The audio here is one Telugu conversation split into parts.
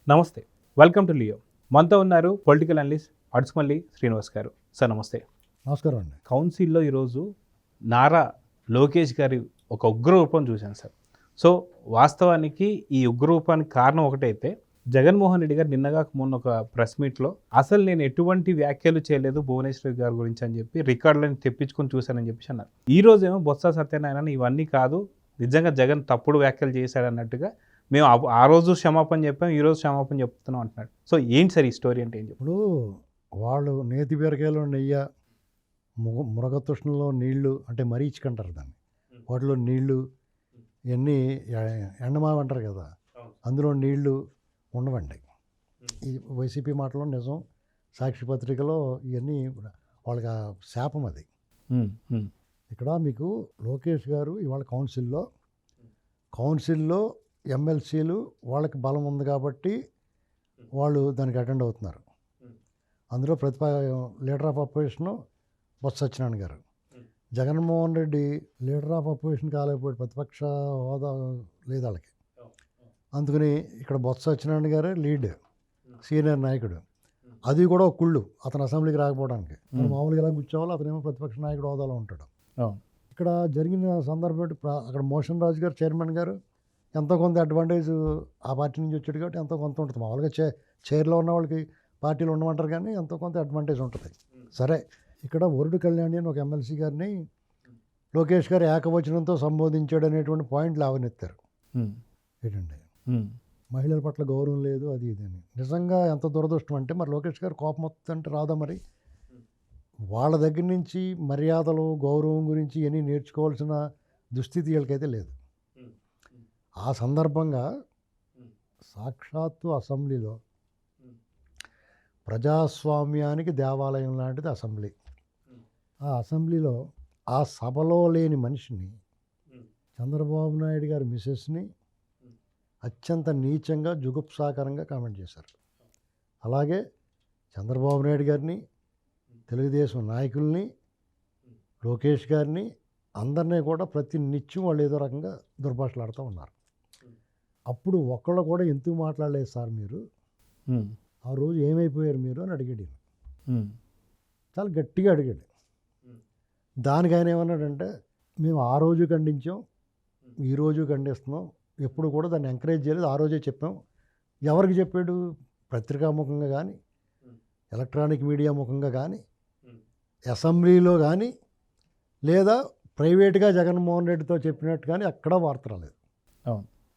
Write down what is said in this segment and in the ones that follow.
నమస్తే, వెల్కమ్ టు లియో. మనతో ఉన్నారు పొలిటికల్ అనలిస్ట్ అడుసుమల్లి శ్రీనివాస్ గారు. సార్ నమస్తే. నమస్కారం అండి. కౌన్సిల్లో ఈరోజు నారా లోకేష్ గారి ఒక ఉగ్రరూపం చూశాను సార్. సో వాస్తవానికి ఈ ఉగ్రరూపానికి కారణం ఒకటైతే, జగన్మోహన్ రెడ్డి గారు నిన్నగా మొన్న ఒక ప్రెస్ మీట్లో అసలు నేను ఎటువంటి వ్యాఖ్యలు చేయలేదు భువనేశ్వర్ గారి గురించి అని చెప్పి రికార్డులను తెప్పించుకొని చూశానని చెప్పి అన్నారు. ఈ రోజేమో బొత్స సత్యనారాయణ ఇవన్నీ కాదు, నిజంగా జగన్ తప్పుడు వ్యాఖ్యలు చేశాడన్నట్టుగా మేము ఆ రోజు క్షమాపణ చెప్పాం, ఈరోజు క్షమాపణ చెప్తున్నాం అంటున్నాడు. సో ఏంటి సార్ ఈ స్టోరీ అంటే? ఏం చెప్పు. ఇప్పుడు వాళ్ళు నేతి బీరకాయలో నెయ్యి, మురగతృష్ణలో నీళ్లు అంటే మరీచికంటారు దాన్ని, వాటిలో నీళ్లు ఇవన్నీ ఎండమావి అంటారు కదా, అందులో నీళ్లు ఉండవండి. ఈ వైసీపీ మాటలో నిజం, సాక్షి పత్రికలో ఇవన్నీ వాళ్ళకి శాపం అది. ఇక్కడ మీకు లోకేష్ గారు ఇవాళ కౌన్సిల్లో ఎమ్మెల్సీలు వాళ్ళకి బలం ఉంది కాబట్టి వాళ్ళు దానికి అటెండ్ అవుతున్నారు. అందులో leader of opposition Botsa Satyanarayana గారు. Jaganmohan Reddy leader of opposition కాలేకపోయాడు, ప్రతిపక్ష హోదా లేదు వాళ్ళకి. అందుకని ఇక్కడ బొత్స సత్యనారాయణ గారే లీడ్, సీనియర్ నాయకుడు. అది కూడా ఒక కుళ్ళు అతను అసెంబ్లీకి రాకపోవడానికి. మామూలుగా ఎలా కూర్చోవాలి, అతనేమో ప్రతిపక్ష నాయకుడు హోదాలో ఉంటాడు. ఇక్కడ జరిగిన సందర్భం అక్కడ మోషన్ రాజు గారు చైర్మన్ గారు ఎంతో కొంత అడ్వాంటేజ్ ఆ పార్టీ నుంచి వచ్చాడు కాబట్టి ఎంతో కొంత ఉంటుంది. మామూలుగా చైర్లో ఉన్న వాళ్ళకి పార్టీలో ఉండమంటారు కానీ ఎంతో కొంత అడ్వాంటేజ్ ఉంటుంది. సరే, ఇక్కడ వరుడు కళ్యాణి అని ఒక ఎమ్మెల్సీ గారిని లోకేష్ గారు ఏకవచనంతో సంబోధించాడు అనేటువంటి పాయింట్లు లేవనెత్తారు. ఏంటండి, మహిళల పట్ల గౌరవం లేదు అది ఇది అని. నిజంగా ఎంత దురదృష్టం అంటే, మరి లోకేష్ గారు కోపం వస్తుందంటే రాదా? మరి వాళ్ళ దగ్గర నుంచి మర్యాదలు గౌరవం గురించి ఇవన్నీ నేర్చుకోవాల్సిన దుస్థితి వీళ్ళకైతే లేదు. ఆ సందర్భంగా సాక్షాత్తు అసెంబ్లీలో ప్రజాస్వామ్యానికి దేవాలయం లాంటిది అసెంబ్లీ. ఆ అసెంబ్లీలో ఆ సభలో లేని మనిషిని, చంద్రబాబు నాయుడు గారి మిసెస్ని అత్యంత నీచంగా జుగుప్సాకరంగా కామెంట్ చేశారు. అలాగే చంద్రబాబు నాయుడు గారిని, తెలుగుదేశం నాయకుల్ని, లోకేష్ గారిని, అందరినీ కూడా ప్రతి నిత్యం వాళ్ళు ఏదో రకంగా దుర్భాషలాడుతూ ఉన్నారు. అప్పుడు ఒక్కళ్ళు కూడా ఎందుకు మాట్లాడలేదు సార్ మీరు, ఆ రోజు ఏమైపోయారు మీరు అని అడిగాడు. చాలా గట్టిగా అడిగాడు. దానికి ఆయన ఏమన్నాడంటే, మేము ఆ రోజు ఖండించాం, ఈరోజు ఖండిస్తున్నాం, ఎప్పుడు కూడా దాన్ని ఎంకరేజ్ చేయలేదు, ఆ రోజే చెప్పాం. ఎవరికి చెప్పాడు? పత్రికాముఖంగా కానీ, ఎలక్ట్రానిక్ మీడియా ముఖంగా కానీ, అసెంబ్లీలో కానీ, లేదా ప్రైవేట్గా జగన్మోహన్ రెడ్డితో చెప్పినట్టు కానీ ఎక్కడా వార్త రాలేదు.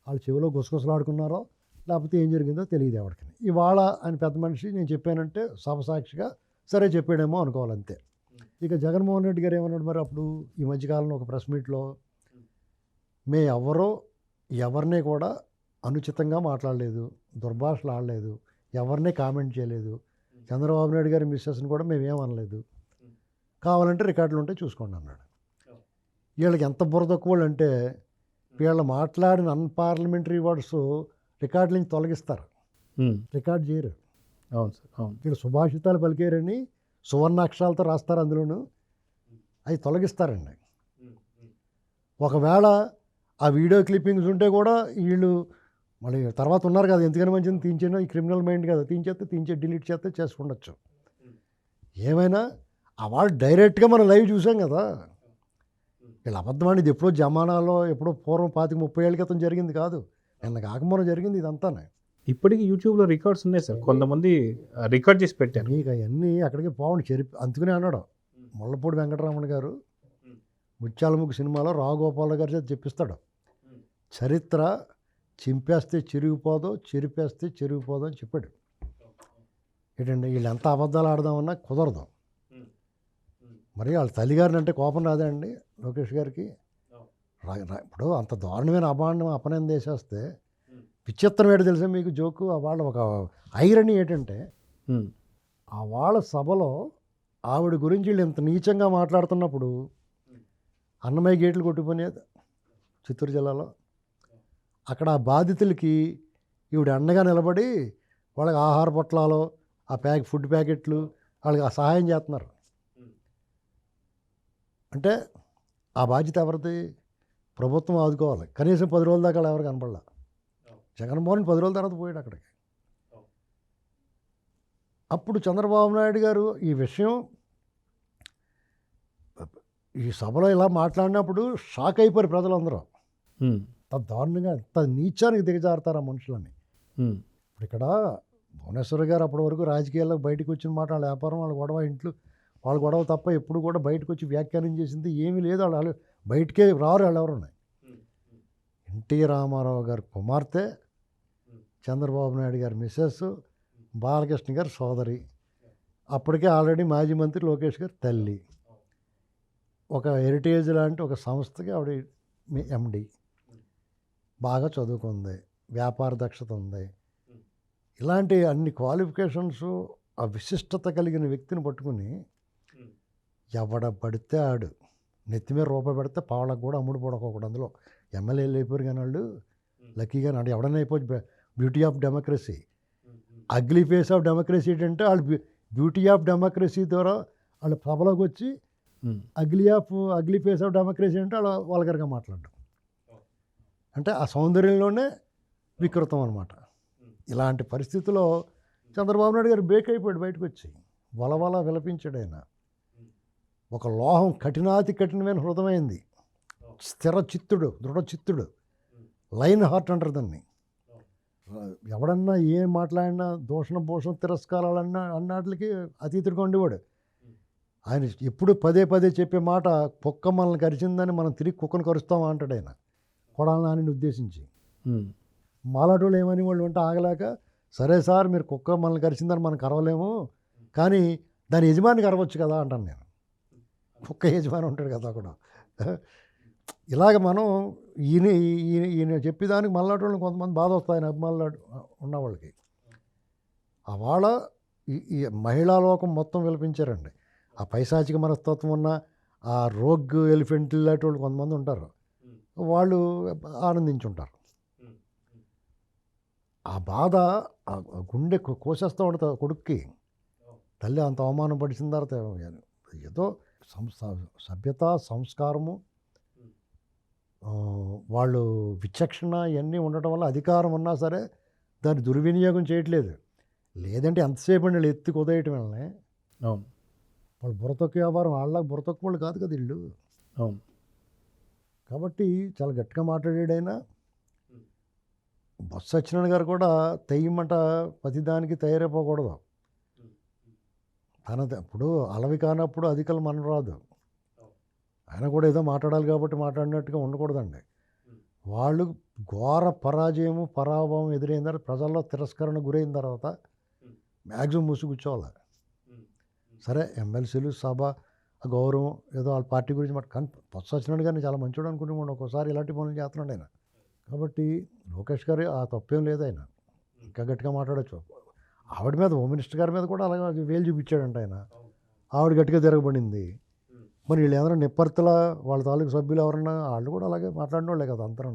వాళ్ళు చెవిలో గుసగుసలాడుకున్నారో లేకపోతే ఏం జరిగిందో తెలియదు ఎవరికి. ఇవాళ ఆయన పెద్ద మనిషి నేను చెప్పానంటే సభసాక్షిగా సరే చెప్పాడేమో అనుకోవాలంతే. ఇక జగన్మోహన్ రెడ్డి గారు ఏమన్నాడు మరి అప్పుడు ఈ మధ్యకాలంలో ఒక ప్రెస్ మీట్లో, ఎవరిని కూడా అనుచితంగా మాట్లాడలేదు, దుర్భాషలు ఆడలేదు, ఎవరిని కామెంట్ చేయలేదు, చంద్రబాబు నాయుడు గారి మిస్సెస్ని కూడా మేమేమనలేదు, కావాలంటే రికార్డులు ఉంటే చూసుకోండి అన్నాడు. వీళ్ళకి ఎంత బుర్ర తక్కువ వాళ్ళు అంటే, వీళ్ళు మాట్లాడిన అన్పార్లమెంటరీ వర్డ్స్ రికార్డు నుంచి తొలగిస్తారు, రికార్డ్ చేయరు. అవును సార్, అవును. వీళ్ళు సుభాషితాలు పలికారని సువర్ణాక్షరాలతో రాస్తారు, అందులోనూ అవి తొలగిస్తారండి. ఒకవేళ ఆ వీడియో క్లిప్పింగ్స్ ఉంటే కూడా వీళ్ళు మళ్ళీ తర్వాత ఉన్నారు కదా, ఎందుకని మంచిది తీయించేనా, ఈ క్రిమినల్ మైండ్ కదా, డిలీట్ చేస్తే చేసుకుండొచ్చు. ఏమైనా ఆ వాళ్ళు డైరెక్ట్గా మనం లైవ్ చూసాం కదా. వీళ్ళు అబద్ధమాని ఇది ఎప్పుడో జమానాలో ఎప్పుడో పూర్వం 25-30 ఏళ్ళ క్రితం జరిగింది కాదు, నిన్న కాకమూరం జరిగింది ఇదంతానే. ఇప్పటికీ యూట్యూబ్లో రికార్డ్స్ ఉన్నాయి సార్, కొంతమంది రికార్డ్ చేసి పెట్టారు. మీకు అవన్నీ అక్కడికి పోవండి అందుకనే అన్నాడు ముళ్ళపూడి వెంకటరమణ గారు ముత్యాలముగ్గు సినిమాలో రావుగోపాల్ గారి చేత చెప్పిస్తాడు, చరిత్ర చింపేస్తే చిరిగిపోదో, చెరిపేస్తే చెరిగిపోదో అని చెప్పాడు. ఏంటండి, వీళ్ళు ఎంత అబద్ధాలు ఆడదామన్నా కుదరదు. మరి వాళ్ళ తల్లిగారిని అంటే కోపం రాదా అండి లోకేష్ గారికి? ఇప్పుడు అంత దారుణమైన అపనందం వేసేస్తే విచిత్రం ఏంటో తెలుసా మీకు జోకు? వాళ్ళ ఒక ఐరనీ ఏంటంటే, ఆ వాళ్ళ సభలో ఆవిడ గురించి వీళ్ళు ఇంత నీచంగా మాట్లాడుతున్నప్పుడు అన్నమయ్య గేట్లు కొట్టుకునేది చిత్తూరు జిల్లాలో, అక్కడ ఆ బాధితులకి ఈవిడ అండగా నిలబడి వాళ్ళకి ఆహార పొట్లాలు, ఆ ఫుడ్ ప్యాకెట్లు వాళ్ళకి సహాయం చేస్తున్నారు. అంటే ఆ బాధ్యత ఎవరిది? ప్రభుత్వం ఆదుకోవాలి. కనీసం 10 రోజుల దాకా ఎవరు కనపడలా. జగన్మోహన్ 10 రోజుల తర్వాత పోయాడు అక్కడికి. అప్పుడు చంద్రబాబు నాయుడు గారు ఈ విషయం ఈ సభలో ఇలా మాట్లాడినప్పుడు షాక్ అయిపోయారు ప్రజలందరూ. అంత దారుణంగా ఎంత నీచానికి దిగజారుతారు ఆ మనుషులని. ఇప్పుడు ఇక్కడ భువనేశ్వర్ గారు అప్పటి వరకు రాజకీయాల్లో బయటకు వచ్చిన మాట, వాళ్ళ వ్యాపారం, వాళ్ళ గొడవ, ఇంట్లో వాళ్ళ గొడవ తప్ప ఎప్పుడు కూడా బయటకు వచ్చి వ్యాఖ్యానం చేసింది ఏమీ లేదు. వాళ్ళు బయటికే రారు వాళ్ళు ఎవరున్నాయి. ఎన్టీ రామారావు గారి కుమార్తె, చంద్రబాబు నాయుడు గారి మిస్సెస్, బాలకృష్ణ గారి సోదరి, అప్పటికే ఆల్రెడీ మాజీ మంత్రి లోకేష్ గారి తల్లి, ఒక హెరిటేజ్ లాంటి ఒక సంస్థకి ఆవిడ ఎండి, బాగా చదువుకుంది, వ్యాపార దక్షత ఉంది. ఇలాంటి అన్ని క్వాలిఫికేషన్స్, ఆ విశిష్టత కలిగిన వ్యక్తిని పట్టుకుని ఎవడ పడితే ఆడు నెత్తి మీద రూపాయి పెడితే పావులకు కూడా అమ్ముడు పడకూడదు. అందులో ఎమ్మెల్యేలు అయిపోయారు కానీ వాళ్ళు లక్కీగా నాడు ఎవడన్నా అయిపోయి beauty of democracy, ugly face of democracy ఏంటంటే వాళ్ళు బ్యూటీ ఆఫ్ డెమోక్రసీ ద్వారా వాళ్ళు సభలోకి వచ్చి అగ్లీ ఫేస్ ఆఫ్ డెమోక్రసీ అంటే వాళ్ళు వల్గర్గా మాట్లాడడం, అంటే ఆ సౌందర్యంలోనే వికృతం అనమాట. ఇలాంటి పరిస్థితిలో చంద్రబాబు నాయుడు గారు బేక్ అయిపోయాడు, బయటకు వచ్చి వలవల విలపించాడు. ఆయన ఒక లోహం, కఠినాతి కఠినమైన హృదయమైంది, స్థిర చిత్తుడు, దృఢ చిత్తుడు, లైన్ హార్ట్ అంటారు దాన్ని. ఎవడన్నా ఏం మాట్లాడినా దూషణ భూషణ తిరస్కారాలన్నా అన్నాటికి అతీతుడిగా ఉండేవాడు. ఆయన ఎప్పుడు పదే పదే చెప్పే మాట, కుక్క మనల్ని కరిచిందని మనం తిరిగి కుక్కను కరుస్తామా అంటాడు ఆయన, కొడాలని నాని ఉద్దేశించి. మాలాటోళ్ళు ఏమని వాళ్ళు అంటే ఆగలేక, సరే సార్ మీరు కుక్క మనల్ని కరిచిందని మనం కరవలేము, కానీ దాని యజమానికి కరవచ్చు కదా అంటాను నేను. కుక్క యజమాని ఉంటాడు కదా అక్కడ. ఇలాగ మనం ఈయన చెప్పేదానికి మళ్ళాటోళ్ళని కొంతమంది బాధ వస్తాయి, ఆయన అభిమానులు ఉన్న వాళ్ళకి. అవాళ ఈ మహిళా లోకం మొత్తం విలపించారండి. ఆ పైశాచిక మనస్తత్వం ఉన్న ఆ రోగ్ ఎలిఫెంట్ లాంటి వాళ్ళు కొంతమంది ఉంటారు, వాళ్ళు ఆనందించుంటారు. ఆ బాధ ఆ గుండె కోసేస్తూ ఉంటుంది కొడుక్కి. తల్లి అంత అవమానం పడిచిన తర్వాత ఏదో సభ్యత, సంస్కారము, వాళ్ళు విచక్షణ ఇవన్నీ ఉండటం వల్ల అధికారం ఉన్నా సరే దాన్ని దుర్వినియోగం చేయట్లేదు. లేదంటే ఎంతసేపు అండి వాళ్ళు ఎత్తి కుదేయటం వల్లనే. అవును, వాళ్ళు బుర్రతొక్క వ్యాపారం, వాళ్ళకి బుర్రతొక్క వాళ్ళు కాదు కదా వీళ్ళు. అవును. కాబట్టి చాలా గట్టిగా మాట్లాడాడైనా. బొత్స సత్యనారాయణ గారు కూడా తెయ్యమంట ప్రతిదానికి తయారైపోకూడదు. ఇప్పుడు అలవి కానప్పుడు అధికారులు మనం రాదు. ఆయన కూడా ఏదో మాట్లాడాలి కాబట్టి మాట్లాడినట్టుగా ఉండకూడదండి. వాళ్ళు ఘోర పరాజయము, పరాభవం ఎదురైన తర్వాత, ప్రజల్లో తిరస్కరణ గురైన తర్వాత మ్యాక్సిమం మూసి కూర్చోవాలి. సరే ఎమ్మెల్సీలు, సభ, గౌరవం, ఏదో వాళ్ళ పార్టీ గురించి మాట. కానీ బొత్స సత్యనారాయణ గారిని చాలా మంచివాడు అనుకుంటున్నాడు, ఒక్కోసారి ఇలాంటి పనులు చేస్తున్నాడు ఆయన. కాబట్టి లోకేష్ గారు ఆ తప్పేం లేదు, ఆయన ఇంకా గట్టిగా మాట్లాడచ్చు. ఆవిడ మీద, హోమ్ మినిస్టర్ గారి మీద కూడా అలాగే వేలు చూపించాడంట ఆయన. ఆవిడ గట్టిగా తిరగబడింది. మరి వీళ్ళు ఏదైనా నిప్పర్తల వాళ్ళ తాలూకు సభ్యులు ఎవరన్నా వాళ్ళు కూడా అలాగే మాట్లాడిన వాళ్ళే కదా అందరూ.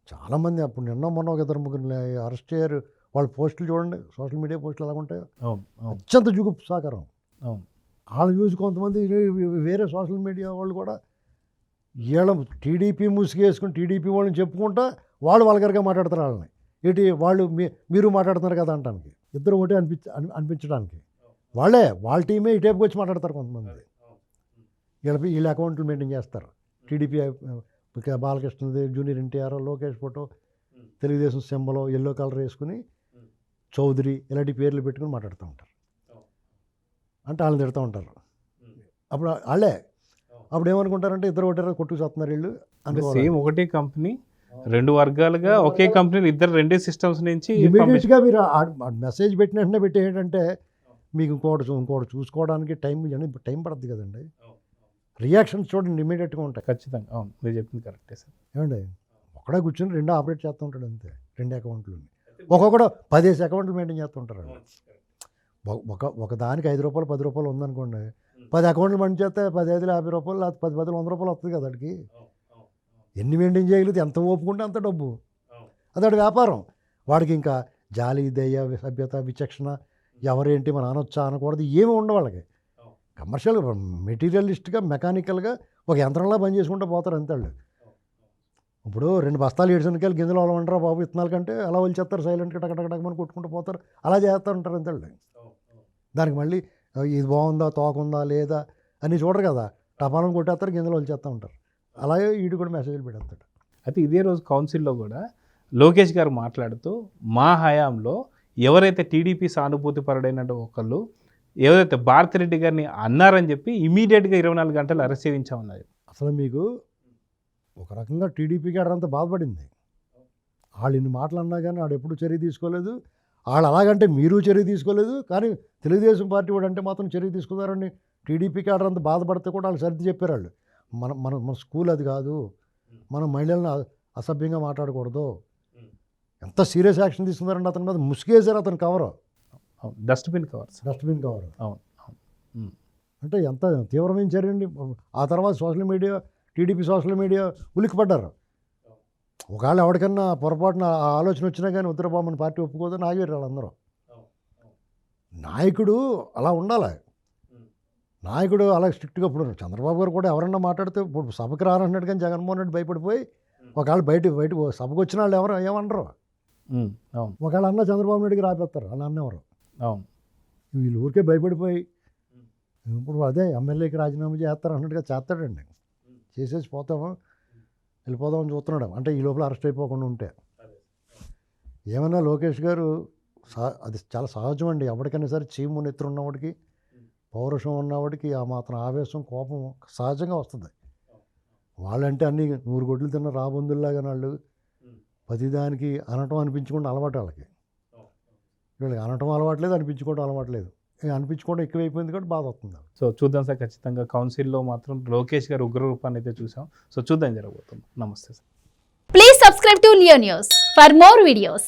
చాలామంది అప్పుడు నిన్న మొన్న ఒక ఇద్దరు ముగ్గురు అరెస్ట్ అయ్యారు. వాళ్ళ పోస్టులు చూడండి, సోషల్ మీడియా పోస్టులు ఎలా ఉంటాయో, అత్యంత జుగుప్సాకరం. వాళ్ళు చూసి కొంతమంది వేరే సోషల్ మీడియా వాళ్ళు కూడా వీళ్ళ టీడీపీ ముసుగేసుకుని టీడీపీ వాళ్ళని చెప్పుకుంటా వాళ్ళు వల్గర్గా మాట్లాడతారు వాళ్ళని. ఏంటి వాళ్ళు మీరు మాట్లాడుతున్నారు కదా అంటానికి, ఇద్దరు ఒకటే అనిపించడానికి. వాళ్ళ టీమే ఈ టైప్కి వచ్చి మాట్లాడతారు కొంతమంది. వీళ్ళ అకౌంట్లు మెయింటైన్ చేస్తారు. టీడీపీ బాలకృష్ణది, junior NTR, Lokesh photo, Telugu Desam symbol, yellow colour వేసుకుని చౌదరి ఇలాంటి పేర్లు పెట్టుకుని మాట్లాడుతూ ఉంటారు. అంటే వాళ్ళని తిడుతూ ఉంటారు. అప్పుడు వాళ్ళే అప్పుడు ఏమనుకుంటారంటే ఇద్దరు ఒకటే కొట్టుకు చేస్తున్నారు వీళ్ళు అంటే. సేమ్ ఒకటే కంపెనీ, రెండు వర్గాలుగా ఒకే కంపెనీలు, ఇద్దరు రెండే సిస్టమ్స్ నుంచి ఇమీడియట్గా మీరు మెసేజ్ పెట్టిన వెంటనే పెట్టి ఏంటంటే మీకు ఇంకోటి చూసుకోవడానికి టైం పడుతుంది కదండి. రియాక్షన్స్ చూడండి ఇమీడియట్గా ఉంటాయి. ఖచ్చితంగా, అవును, మీరు చెప్పింది కరెక్టే సార్. ఏమండి, ఒకడే కూర్చొని రెండు ఆపరేట్ చేస్తూ ఉంటాడు అంతే, రెండు అకౌంట్లు. ఒక్కొక్కడు 10 అకౌంట్లు మెయింటైన్ చేస్తూ ఉంటారు. ఒక దానికి 5 రూపాయలు 10 రూపాయలు ఉందనుకోండి, 10 అకౌంట్లు మెయింటైన్ చేస్తే 10 5 50 రూపాయలు, లేకపోతే 10 10 100 రూపాయలు వస్తుంది కదా వాడికి. ఎన్ని మెయింటైన్ చేయగలిగితే ఎంత ఓపుకుంటే అంత డబ్బు. అదే వ్యాపారం. వాడికి ఇంకా జాలి, దయ, సభ్యత, విచక్షణ, ఎవరేంటి మన అనొచ్చా అనకూడదు ఏమి ఉండవు వాళ్ళకి. కమర్షియల్, మెటీరియలిస్ట్గా, మెకానికల్గా ఒక యంత్రంలా పని చేసుకుంటూ పోతారు అంతే వాళ్ళు. ఇప్పుడు 2 బస్తాలు ఏడుశనకాయలు గింజలు వలమంటారా బాబు ఇత్తనాల కంటే అలా వచ్చేస్తారు సైలెంట్గా టకటకటకమని కొట్టుకుంటూ పోతారు, అలా చేస్తూ ఉంటారు అంతే. దానికి మళ్ళీ ఇది బాగుందా తోకుందా లేదా అని చూడరు కదా, టపాలను కొట్టేస్తారు గింజలు వచ్చేస్తూ ఉంటారు. అలాగే వీడు కూడా మెసేజ్లు పెడతాడు. అయితే ఇదే రోజు కౌన్సిల్లో కూడా లోకేష్ గారు మాట్లాడుతూ మా హయాంలో ఎవరైతే టీడీపీ సానుభూతి పరుడైన ఒకళ్ళు ఎవరైతే భారతిరెడ్డి గారిని అన్నారని చెప్పి ఇమీడియట్గా 24 గంటలు అరెస్ట్ చేయించామన్నారు. అసలు మీకు ఒక రకంగా టీడీపీకి ఆడంతా బాధపడింది. వాళ్ళు ఇన్ని మాటలు అన్నా కానీ ఆడు ఎప్పుడు చర్య తీసుకోలేదు. వాళ్ళు అలాగంటే మీరు చర్య తీసుకోలేదు, కానీ తెలుగుదేశం పార్టీ వాడు అంటే మాత్రం చర్య తీసుకున్నారని టీడీపీకి ఆడంతా బాధపడితే కూడా వాళ్ళు సర్ది చెప్పారు. వాళ్ళు మన మన మన స్కూల్ అది కాదు, మనం మహిళలను అసభ్యంగా మాట్లాడకూడదు, ఎంత సీరియస్ యాక్షన్ తీసుకున్నారంటే అతని మీద ముసుగేశారు. అతను కవరు డస్ట్బిన్ కవర్. అవును. అంటే ఎంత తీవ్రమైన చర్య అండి. ఆ తర్వాత social media, TDP social media ఉలిక్కిపడ్డారు. ఒకవేళ ఎవరికన్నా పొరపాటున ఆ ఆలోచన వచ్చినా కానీ ఉత్తరబాబుని పార్టీ ఒప్పుకోదని ఆగారు వాళ్ళందరూ. నాయకుడు అలా ఉండాలి. నాయకుడు అలా స్ట్రిక్ట్గా ఇప్పుడు చంద్రబాబు గారు కూడా ఎవరన్నా మాట్లాడితే ఇప్పుడు సభకు రానంటున్నాడు, కానీ జగన్మోహన్ రెడ్డి భయపడిపోయి ఒకవేళ బయట సభకు వచ్చిన వాళ్ళు ఎవరు ఏమనరు. ఒకవేళ అన్న చంద్రబాబు నాయుడికి రాపేస్తారు, అలా అన్నెవరు. వీళ్ళు ఊరికే భయపడిపోయి ఇప్పుడు అదే ఎమ్మెల్యేకి రాజీనామా చేస్తారు అన్నట్టుగా చేస్తాడండి. చేసేసి వెళ్ళిపోదామని చూస్తున్నాడు. అంటే ఈ లోపల అరెస్ట్ అయిపోకుండా ఉంటే ఏమన్నా లోకేష్ గారు అది చాలా సహజం అండి. ఎవరికైనా సరే చీము నెత్తురు ఉన్నవాడికి, పౌరుషం ఉన్నవాడికి ఆ మాత్రం ఆవేశం, కోపం సహజంగా వస్తుంది. వాళ్ళంటే అన్నీ 100 గొడ్లు తిన్న రాబందుల్లాగా వాళ్ళు ప్రతిదానికి అనటం అనిపించకుండా అలవాటు వాళ్ళకి. వీళ్ళకి అనటం అలవాట్లేదు, అనిపించుకోవడం అలవాట్లేదు. అనిపించుకోవడం ఎక్కువైపోయింది కాబట్టి బాధ వస్తుంది. సో చూద్దాం సార్, ఖచ్చితంగా కౌన్సిల్లో మాత్రం లోకేష్ గారు ఉగ్ర రూపాన్ని అయితే చూసాం. సో చూద్దాం జరగబోతుంది. నమస్తే sir. Please subscribe to Leo News for more videos.